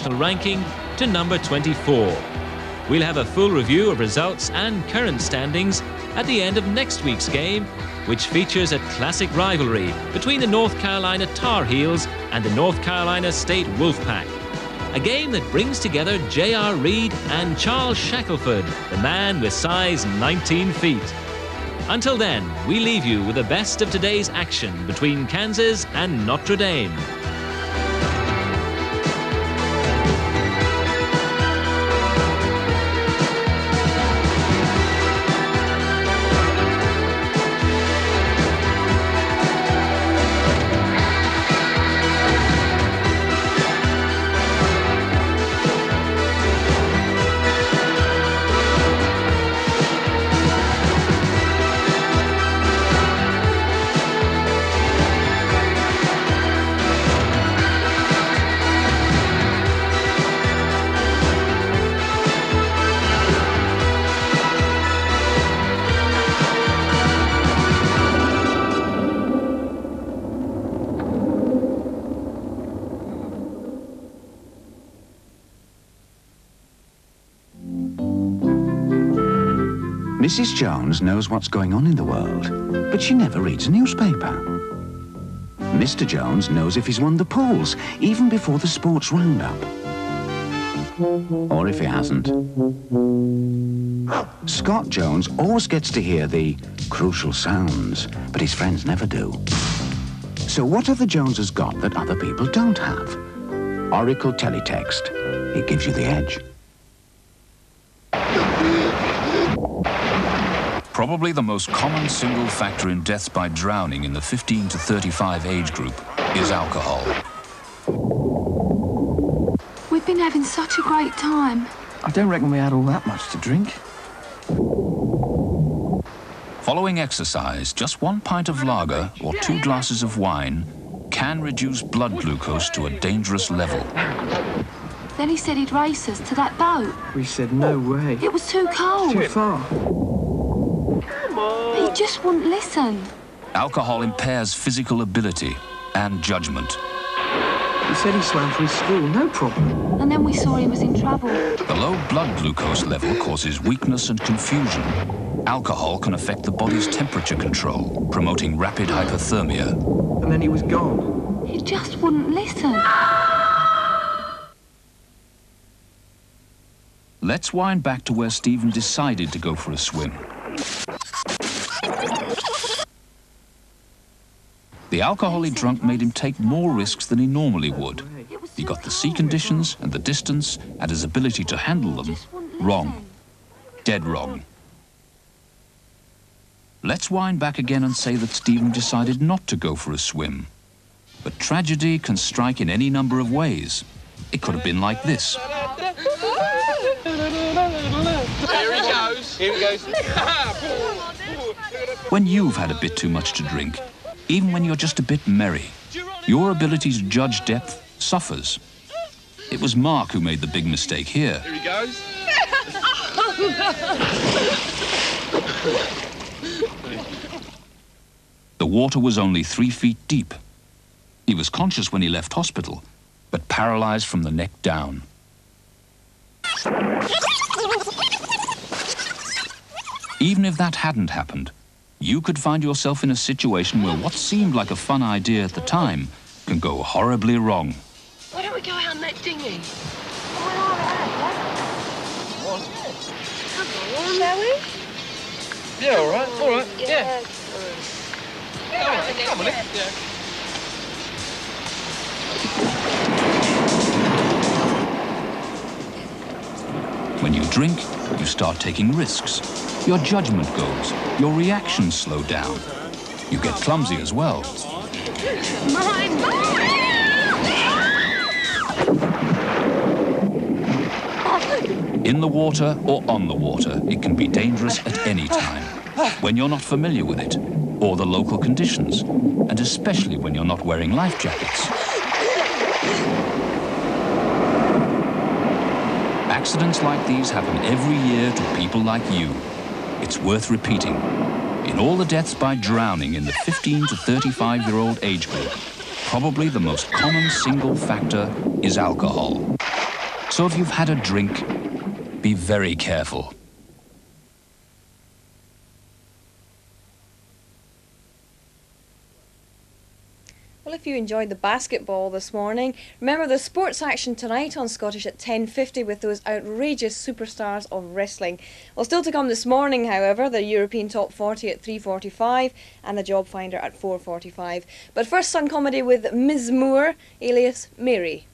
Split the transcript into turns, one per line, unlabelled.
national ranking to number 24. We'll have a full review of results and current standings at the end of next week's game, which features a classic rivalry between the North Carolina Tar Heels and the North Carolina State Wolfpack. A game that brings together J.R. Reid and Charles Shackelford, the man with size 19 feet. Until then, we leave you with the best of today's action between Kansas and Notre Dame.
Mrs. Jones knows what's going on in the world, but she never reads a newspaper. Mr. Jones knows if he's won the polls, even before the sports roundup. Or if he hasn't. Scott Jones always gets to hear the crucial sounds, but his friends never do. So what have the Joneses got that other people don't have? Oracle Teletext. It gives you the edge.
Probably the most common single factor in deaths by drowning in the 15 to 35 age group is alcohol.
We've been having such a great time.
I don't reckon we had all that much to drink.
Following exercise, just 1 pint of lager or 2 glasses of wine can reduce blood glucose to a dangerous level.
Then he said he'd race us to that boat.
We said no way.
It was too cold.
Too far.
He just wouldn't listen.
Alcohol impairs physical ability and judgment.
He said he swam for his school, no problem.
And then we saw he was in trouble.
The low blood glucose level causes weakness and confusion. Alcohol can affect the body's temperature control, promoting rapid hypothermia.
And then he was gone.
He just wouldn't listen.
Let's wind back to where Stephen decided to go for a swim. The alcohol he drunk made him take more risks than he normally would. He got the sea conditions and the distance and his ability to handle them wrong. Dead wrong. Let's wind back again and say that Stephen decided not to go for a swim. But tragedy can strike in any number of ways. It could have been like this.
Here he goes. Here he goes.
When you've had a bit too much to drink, even when you're just a bit merry, your ability to judge depth suffers. It was Mark who made the big mistake here.
Here he goes.
The water was only 3 feet deep. He was conscious when he left hospital, but paralyzed from the neck down. Even if that hadn't happened, you could find yourself in a situation where what seemed like a fun idea at the time can go horribly wrong.
Why don't we go out on that dinghy? Shall we?
Yeah, all right. Yeah. Come on, yeah.
When you drink, you start taking risks. Your judgment goes. Your reactions slow down. You get clumsy as well. In the water or on the water, it can be dangerous at any time. When you're not familiar with it, or the local conditions, and especially when you're not wearing life jackets. Accidents like these happen every year to people like you. It's worth repeating. In all the deaths by drowning in the 15 to 35-year-old age group, probably the most common single factor is alcohol. So if you've had a drink, be very careful.
Well, if you enjoyed the basketball this morning, remember the sports action tonight on Scottish at 10:50 with those outrageous superstars of wrestling. Well, still to come this morning, however, the European Top 40 at 3:45 and the Job Finder at 4:45. But first, Sun Comedy with Ms. Moore, alias Mary.